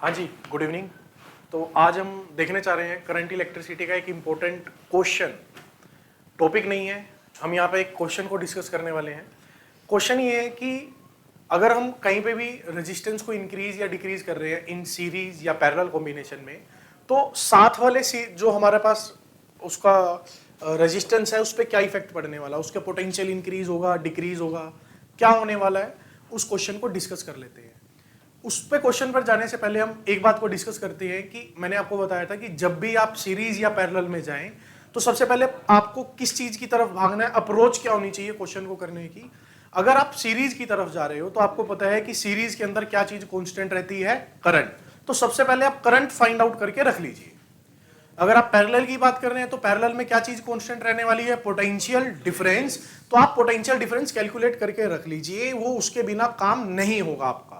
हाँ जी, good evening. तो आज हम देखने चाह रहे हैं करंट इलेक्ट्रिसिटी का एक इम्पोर्टेंट क्वेश्चन। टॉपिक नहीं है, हम यहाँ पे एक क्वेश्चन को डिस्कस करने वाले हैं। क्वेश्चन ये है कि अगर हम कहीं पे भी रेजिस्टेंस को इंक्रीज या डिक्रीज कर रहे हैं इन सीरीज या पैरेलल कॉम्बिनेशन में, तो साथ वाले जो हमारे पास उसका रेजिस्टेंस है उस पर क्या इफेक्ट पड़ने वाला, उसका पोटेंशियल इंक्रीज होगा, डिक्रीज होगा, क्या होने वाला है, उस क्वेश्चन को डिस्कस कर लेते हैं। उस पे क्वेश्चन पर जाने से पहले हम एक बात को डिस्कस करते हैं कि मैंने आपको बताया था कि जब भी आप सीरीज या पैरेलल में जाएं तो सबसे पहले आपको किस चीज की तरफ भागना है, अप्रोच क्या होनी चाहिए क्वेश्चन को करने की। अगर आप सीरीज की तरफ जा रहे हो तो आपको पता है कि सीरीज के अंदर क्या चीज कांस्टेंट रहती है, करंट। तो सबसे पहले आप करंट फाइंड आउट करके रख लीजिए। अगर आप पैरेलल की बात कर रहे हैं तो पैरेलल में क्या चीज कांस्टेंट रहने वाली है, पोटेंशियल डिफरेंस। तो आप पोटेंशियल डिफरेंस कैलकुलेट करके रख लीजिए, वो उसके बिना काम नहीं होगा आपका।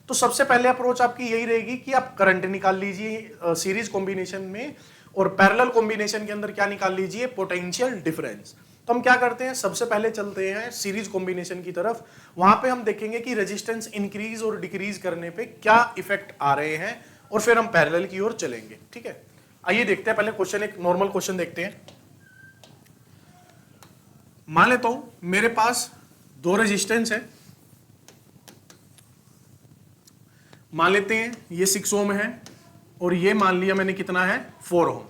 तो सबसे पहले अप्रोच आपकी यही रहेगी कि आप करंट निकाल लीजिए सीरीज कॉम्बिनेशन में, और पैरेलल कॉम्बिनेशन के अंदर क्या निकाल लीजिए, पोटेंशियल डिफरेंस। तो हम क्या करते हैं, सबसे पहले चलते हैं सीरीज कॉम्बिनेशन की तरफ। वहां पे हम देखेंगे कि रेजिस्टेंस इंक्रीज और डिक्रीज करने पे क्या इफेक्ट आ रहे हैं, और फिर हम पैरेलल की ओर चलेंगे। ठीक है, आइए देखते हैं। पहले क्वेश्चन, एक नॉर्मल क्वेश्चन देखते हैं। मान लेता हूं मेरे पास दो रेजिस्टेंस है, मान लेते हैं ये 6 ओम है और ये मान लिया मैंने कितना है, 4 ओम,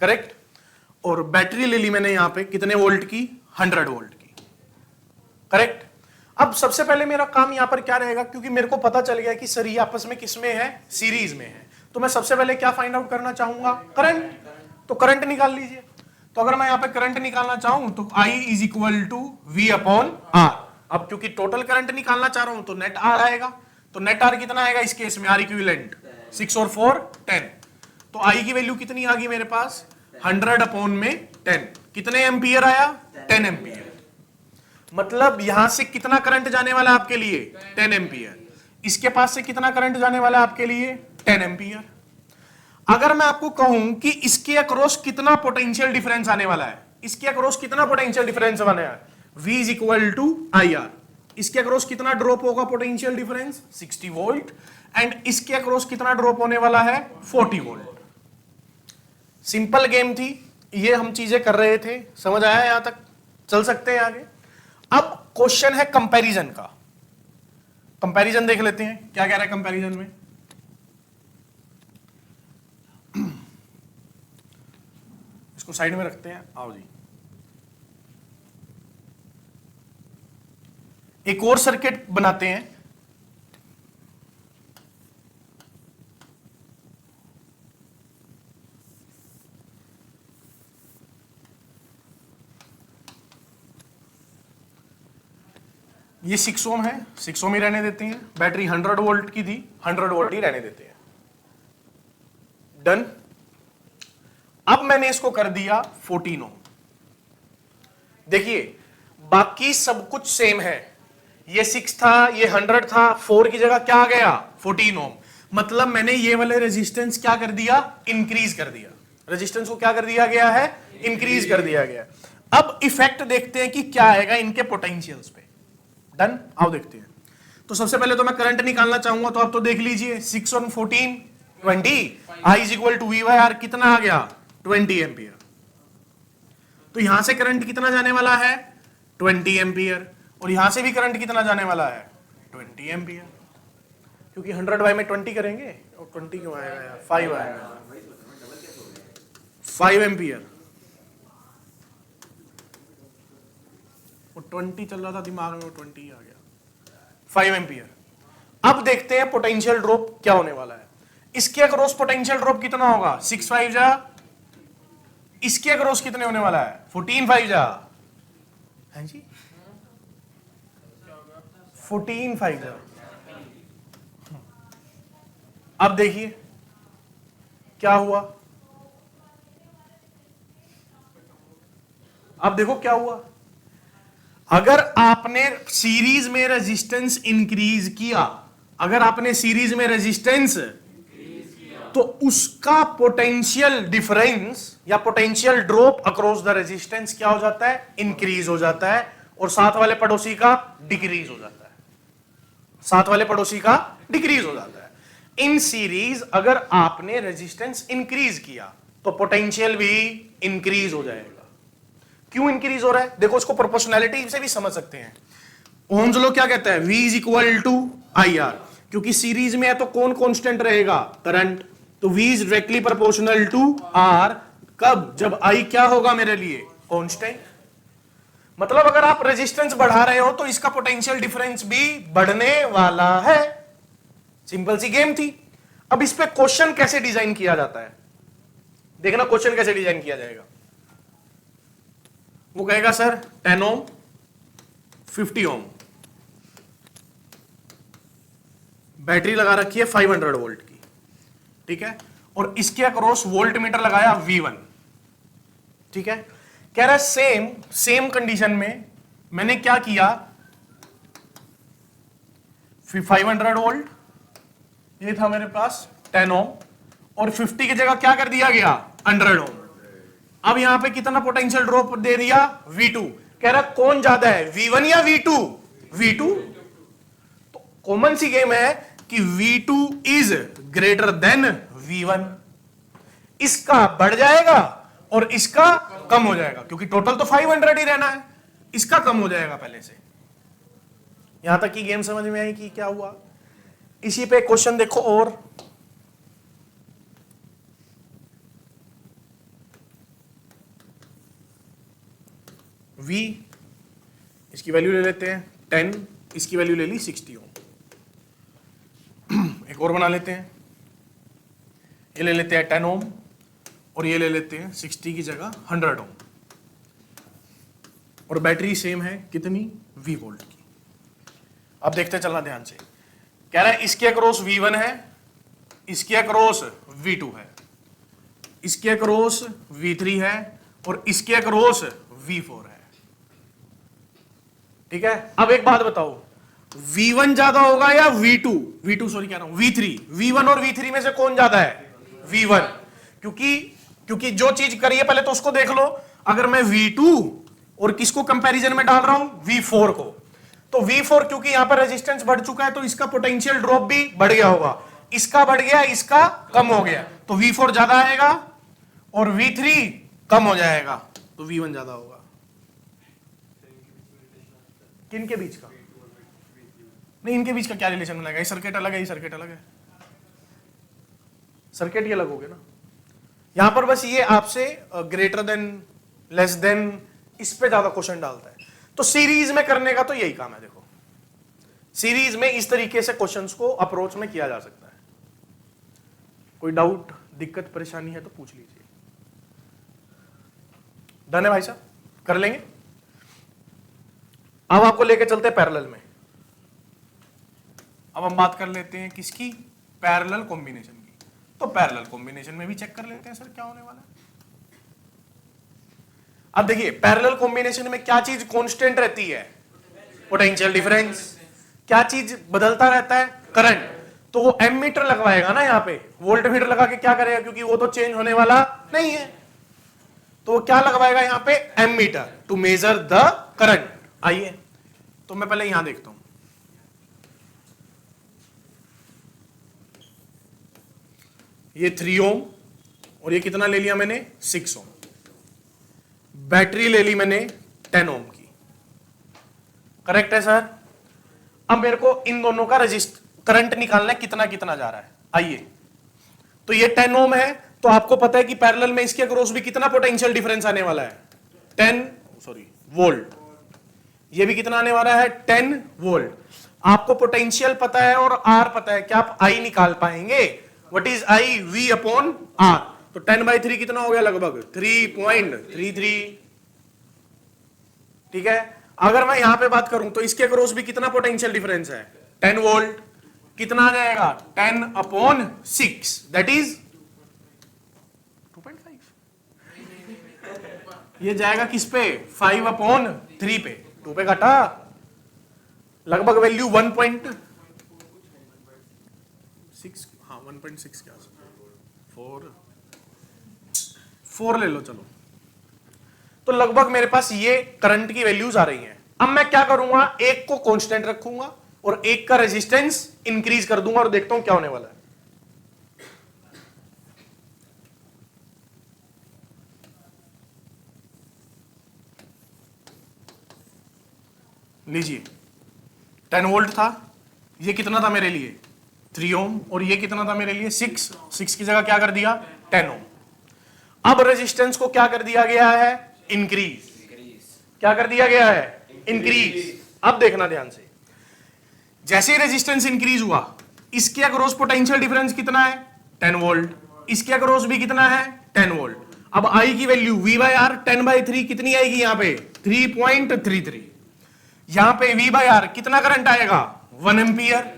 करेक्ट। और बैटरी ले ली मैंने यहां पे कितने वोल्ट की, 100 वोल्ट की, करेक्ट। अब सबसे पहले मेरा काम यहां पर क्या रहेगा, क्योंकि मेरे को पता चल गया कि सर ये आपस में किसमें है, सीरीज में है, तो मैं सबसे पहले क्या फाइंड आउट करना चाहूंगा, करंट। तो करंट निकाल लीजिए। तो अगर मैं यहां पे करंट निकालना चाहूं तो I is equal to V/R। अब क्योंकि टोटल करंट निकालना चाह रहा हूं तो नेट R आएगा। तो नेट आर कितना आएगा इस केस में, आर इक्विवेलेंट 6 और 4 10। तो आई की वैल्यू कितनी आ गई मेरे पास, 100/10। कितने एम्पियर आया, 10 एम्पियर। मतलब यहां से कितना करंट जाने वाला आपके लिए, 10 एम्पियर। इसके पास से कितना करंट जाने वाला आपके लिए, 10 एम्पियर। अगर मैं आपको कहूं कि इसके अक्रॉस कितना पोटेंशियल डिफरेंस आने वाला है, इसके अक्रॉस कितना पोटेंशियल डिफरेंस बने, V is equal to IR। इसके अक्रॉस कितना ड्रॉप होगा पोटेंशियल डिफरेंस, 60 वोल्ट। एंड इसके अक्रॉस कितना ड्रॉप होने वाला है, 40 वोल्ट। सिंपल गेम थी, ये हम चीजें कर रहे थे, समझ आया, यहां तक चल सकते हैं आगे। अब क्वेश्चन है कंपैरिजन का। कंपैरिजन देख लेते हैं क्या कह रहा है कंपैरिजन में। इसको साइड में रखते हैं, आओ जी। एक और सर्किट बनाते हैं। ये 6 ओम है, 6 ओम ही रहने देते हैं। बैटरी 100 वोल्ट की थी, 100 वोल्ट ही रहने देते हैं। डन। अब मैंने इसको कर दिया 14 ओम। देखिए बाकी सब कुछ सेम है, ये 6 था, ये 100 था, 4 की जगह क्या आ गया, 14 ओम। मतलब मैंने ये वाले रेजिस्टेंस क्या कर दिया, इंक्रीज कर दिया। रेजिस्टेंस को क्या कर दिया गया है, इंक्रीज कर दिया गया। अब इफेक्ट देखते हैं कि क्या आएगा इनके पोटेंशियल्स पे। डन, आओ देखते हैं। तो सबसे पहले तो मैं करंट निकालना चाहूंगा, तो आप तो देख लीजिए 6 और 14 20, I is equal to V/R कितना आ गया, 20 एम्पियर। तो यहां से करंट कितना जाने वाला है, 20 एम्पियर। और यहां से भी करंट कितना जाने वाला है, 20 एम्पियर। क्योंकि 100 में 20 करेंगे, और 20 क्यों आएगा यार, 5 आएगा, 5 एम्पियर। वो 20 चल रहा था दिमाग में, वो 20 आ गया, 5 एम्पियर। अब देखते हैं पोटेंशियल ड्रॉप क्या होने वाला है। इसके अक्रॉस पोटेंशियल ड्रॉप कितना होगा, 6 5 जा। इसके अक्रॉस कितने होने वाला है, 14 5 जा। हैं जी, 14 5 जा। अब देखिए क्या हुआ, अब देखो क्या हुआ। अगर आपने सीरीज में रेजिस्टेंस इंक्रीज किया, अगर आपने सीरीज में रेजिस्टेंस, तो उसका पोटेंशियल डिफरेंस या potential drop across the resistance क्या हो जाता है, इंक्रीज हो जाता है। और साथ वाले पड़ोसी का डिक्रीज हो जाता है, साथ वाले पड़ोसी का डिक्रीज हो जाता है। इन सीरीज अगर आपने रेजिस्टेंस इंक्रीज किया तो पोटेंशियल भी इंक्रीज हो जाएगा। क्यों इंक्रीज हो रहा है? देखो, इसको प्रोपोर्शनैलिटी से भी समझ सकते हैं। ओम्स लॉ क्या कहता है? V is equal to IR। क्योंकि सीरीज में है तो कौन कांस्टेंट रहेगा? करंट। तो V is directly proportional to R। कब? जब I क्या होगा मेरे लिए? कांस्टेंट। मतलब अगर आप रेजिस्टेंस बढ़ा रहे हो तो इसका पोटेंशियल डिफरेंस भी बढ़ने वाला है। सिंपल सी गेम थी। अब इस पे क्वेश्चन कैसे डिजाइन किया जाता है, देखना क्वेश्चन कैसे डिजाइन किया जाएगा। वो कहेगा सर 10 ओम 50 ओम बैटरी लगा रखी है 500 वोल्ट की, ठीक है, और इसके अक्रॉस वोल्ट मीटर लगाया V1, ठीक है। कह रहा है सेम कंडीशन में मैंने क्या किया, 500 वोल्ट ये था मेरे पास 10 ओम, और 50 की जगह क्या कर दिया गया? 100 ओम। अब यहां पे कितना पोटेंशियल ड्रॉप दे दिया? V2। कह रहा कौन ज्यादा है, V1 या V2? V2। तो कॉमन सी गेम है कि V2 is greater than V1। इसका बढ़ जाएगा और इसका कम हो जाएगा, क्योंकि टोटल तो 500 ही रहना है, इसका कम हो जाएगा पहले से। यहां तक की गेम समझ में आई कि क्या हुआ? इसी पे क्वेश्चन देखो, और V इसकी वैल्यू ले लेते हैं 10, इसकी वैल्यू ले ली 60 ओम। एक और बना लेते हैं, ये ले लेते हैं 10 ओम और ये ले लेते हैं 60 की जगह 100 ओम, और बैटरी सेम है कितनी? V वोल्ट की। अब देखते चलना ध्यान से। कह रहा है इसके अक्रॉस V1 है, इसके अक्रॉस V2 है, इसके अक्रॉस V3 है, और इसके अक्रॉस V4 है, ठीक है। अब एक बात बताओ, V1 ज्यादा होगा या V2 सॉरी कह रहा हूं V3? V1 और V3 में से कौन ज्यादा है? V1। क्योंकि जो चीज करिए पहले तो उसको देख लो। अगर मैं V2 और किसको कंपैरिजन में डाल रहा हूं? V4 को। तो V4 क्योंकि यहां पर रेजिस्टेंस बढ़ चुका है तो इसका पोटेंशियल ड्रॉप भी बढ़ गया होगा, इसका बढ़ गया, इसका कम हो गया, तो V4 ज्यादा आएगा और V3 कम हो जाएगा, तो V1 ज्यादा होगा। किन के बीच का? नहीं, इनके बीच का क्या रिलेशन बनाएगा? ये सर्किट अलग है, ये सर्किट अलग है, सर्किट ये अलग हो गया ना। यहां पर बस ये आपसे ग्रेटर देन लेस देन इस पे ज्यादा क्वेश्चन डालता है। तो सीरीज में करने का तो यही काम है। देखो, सीरीज में इस तरीके से क्वेश्चंस को अप्रोच में किया जा सकता है। कोई डाउट, दिक्कत, परेशानी है तो पूछ लीजिए। डन है भाई साहब? कर लेंगे। अब आपको लेके चलते हैं पैरेलल में। अब हम बात कर लेते हैं किसकी? पैरेलल कॉम्बिनेशन की। तो पैरेलल कॉम्बिनेशन में भी चेक कर लेते हैं सर क्या होने वाला है। अब देखिए, पैरेलल कॉम्बिनेशन में क्या चीज कांस्टेंट रहती है? Potential difference. क्या चीज बदलता रहता है? करंट। तो वो एमीटर लगवाएगा ना, यहाँ पे वोल्ट मीटर लगा के क्या करेगा, क्योंकि वो तो चेंज होने वाला नहीं है, तो क्या लगवाएगा यहाँ पे? Ammeter to measure the current. आइए तो मैं पहले यहां देखता हूं। ये 3 ओम और ये कितना ले लिया मैंने? 6 ओम। बैटरी ले ली मैंने 10 ओम की, करेक्ट है सर। अब मेरे को इन दोनों का करंट निकालना है, कितना कितना जा रहा है। आइए, तो ये 10 ओम है, तो आपको पता है कि पैरेलल में इसके अक्रॉस भी कितना पोटेंशियल डिफरेंस आने वाला है? 10 वोल्ट। ये भी कितना आने वाला है? 10 वोल्ट। आपको पोटेंशियल पता है और आर पता है, क्या आप आई निकाल पाएंगे? What is I? V upon R. तो 10/3 कितना हो गया? लगभग 3.33, ठीक है। अगर मैं यहां पे बात करूं तो इसके अक्रॉस भी कितना पोटेंशियल डिफरेंस है? 10 वोल्ट। कितना आ जाएगा? 10/6, दैट इज 2.5। ये जाएगा किस पे? 5/3 पे। 2 पे घटा, लगभग वैल्यू 1.6, हाँ 1.6 क्या 4 ले लो चलो। तो लगभग मेरे पास ये करंट की वैल्यूज आ रही हैं। अब मैं क्या करूंगा, एक को कांस्टेंट रखूंगा और एक का रेजिस्टेंस इंक्रीज कर दूंगा और देखता हूं क्या होने वाला है। लीजिए 10 वोल्ट था, ये कितना था मेरे लिए 3 ओम, और ये कितना था मेरे लिए 6 की जगह क्या कर दिया 10 ओम। अब रेजिस्टेंस को क्या कर दिया गया है इंक्रीज, क्या कर दिया गया है इंक्रीज। अब देखना ध्यान से, जैसे ही रेजिस्टेंस इंक्रीज हुआ इसके अक्रॉस पोटेंशियल डिफरेंस कितना है 10 वोल्ट, इसके अक्रॉस भी कितना है 10 वोल्ट। अब आई की वैल्यू V बाई आर 10/3 कितनी आएगी यहां पे 3.33, यहां पे V बाई आर कितना करंट आएगा 1 एम्पियर।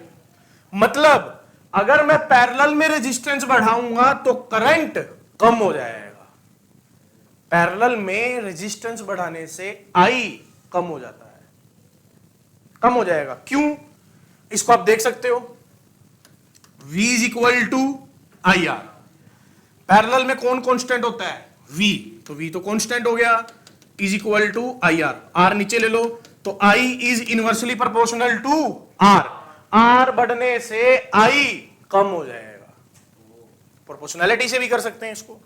मतलब अगर मैं पैरेलल में रेजिस्टेंस बढ़ाऊंगा तो करंट कम हो जाएगा, पैरेलल में रेजिस्टेंस बढ़ाने से I कम हो जाता है, कम हो जाएगा। क्यों, इसको आप देख सकते हो, V is equal to I R. Parallel में कौन कांस्टेंट होता है V, तो V तो कांस्टेंट हो गया, is equal to I R. R नीचे ले लो तो I is inversely proportional to R, R बढ़ने से I कम हो जाएगा। प्रोपोर्शनैलिटी से भी कर सकते हैं इसको।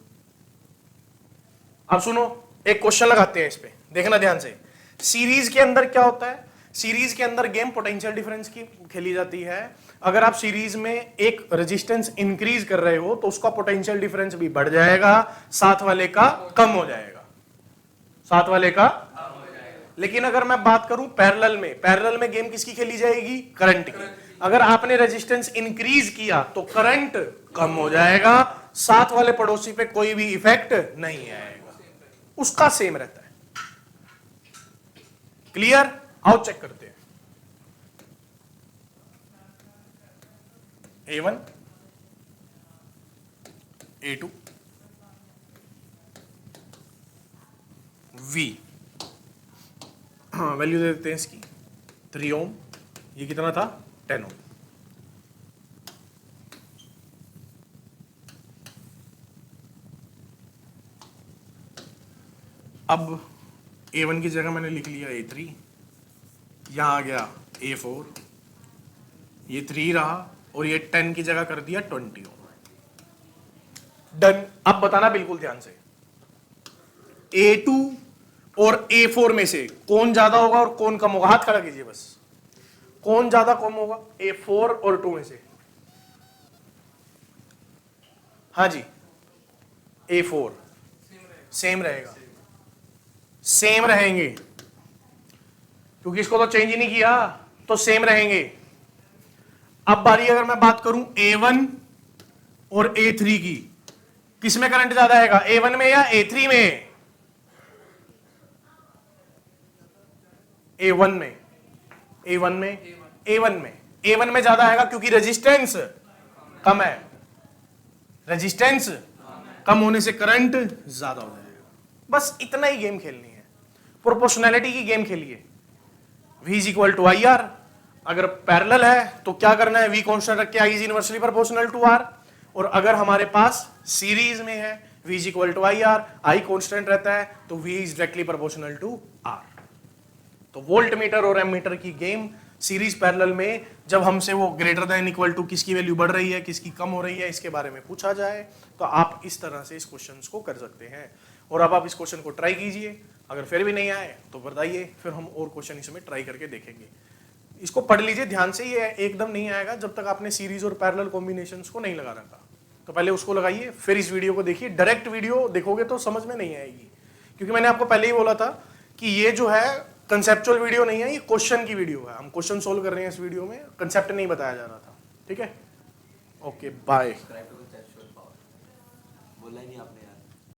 अब सुनो, एक क्वेश्चन लगाते हैं इस पे, देखना ध्यान से। सीरीज के अंदर क्या होता है, सीरीज के अंदर गेम पोटेंशियल डिफरेंस की खेली जाती है। अगर आप सीरीज में एक रेजिस्टेंस इंक्रीज कर रहे हो तो उसका पोटेंशियल डिफरेंस भी बढ़ जाएगा, साथ वाले का कम हो जाएगा, साथ वाले का। लेकिन अगर मैं बात करूं पैरेलल में, पैरेलल में गेम किसकी खेली जाएगी करंट की। अगर आपने रेजिस्टेंस इंक्रीज किया तो करंट कम हो जाएगा, साथ वाले पड़ोसी पे कोई भी इफेक्ट नहीं आएगा, उसका सेम रहता है। क्लियर, आओ चेक करते हैं। A1 A2 V, हाँ वैल्यू दे देते हैं इसकी 3 ओम, ये कितना था 10 ओम। अब A1 की जगह मैंने लिख लिया A3, यहां आ गया A4, ये 3 रहा और ये 10 की जगह कर दिया 20 ओम। डन। अब बताना बिल्कुल ध्यान से, A2 और A4 में से कौन ज्यादा होगा और कौन कम होगा, हाथ खड़ा कीजिए बस, कौन ज्यादा कम होगा A4 और 2 में से। हाँ जी, A4 सेम रहेगा, सेम रहेंगे, क्योंकि इसको तो चेंज ही नहीं किया, तो सेम रहेंगे। अब बारी अगर मैं बात करूं A1 और A3 की, किसमें करंट ज्यादा आएगा A1 में या A3 में? A1 में, A1 में, A1 में, A1 में ज्यादा आएगा क्योंकि रेजिस्टेंस कम है, रेजिस्टेंस कम होने से करंट ज्यादा हो जाएगा। बस इतना ही गेम खेलनी है, प्रोपोर्शनैलिटी की गेम खेलिए। V is equal to I R, अगर पैरेलल है तो क्या करना है V कांस्टेंट रख के I is inversely proportional to R, और अगर हमारे पास सीरीज में है V is equal to I R, I constant रहता है तो V is directly proportional to R। तो वोल्ट मीटर और एमीटर की गेम सीरीज पैरेलल में जब हमसे वो ग्रेटर देन इक्वल टू किसकी वैल्यू बढ़ रही है किसकी कम हो रही है इसके बारे में पूछा जाए तो आप इस तरह से इस क्वेश्चन को कर सकते हैं। और अब आप इस क्वेश्चन को ट्राई कीजिए, अगर फिर भी नहीं आए तो बताइए, फिर हम और क्वेश्चन इसमें ट्राई करके देखेंगे। इसको पढ़ लीजिए ध्यान से, ये एकदम नहीं आएगा जब तक आपने सीरीज और पैरेलल कॉम्बिनेशंस को नहीं लगा रखा। तो पहले उसको लगाइए, फिर इस वीडियो को देखिए। डायरेक्ट वीडियो देखोगे तो समझ में नहीं आएगी, क्योंकि मैंने आपको पहले ही बोला था कि ये जो है कंसेप्चुअल वीडियो नहीं है, ये क्वेश्चन की वीडियो है। हम क्वेश्चन सोल्व कर रहे हैं इस वीडियो में, कंसेप्ट नहीं बताया जा रहा था। ठीक है, ओके बाय। बोला ही नहीं आपने।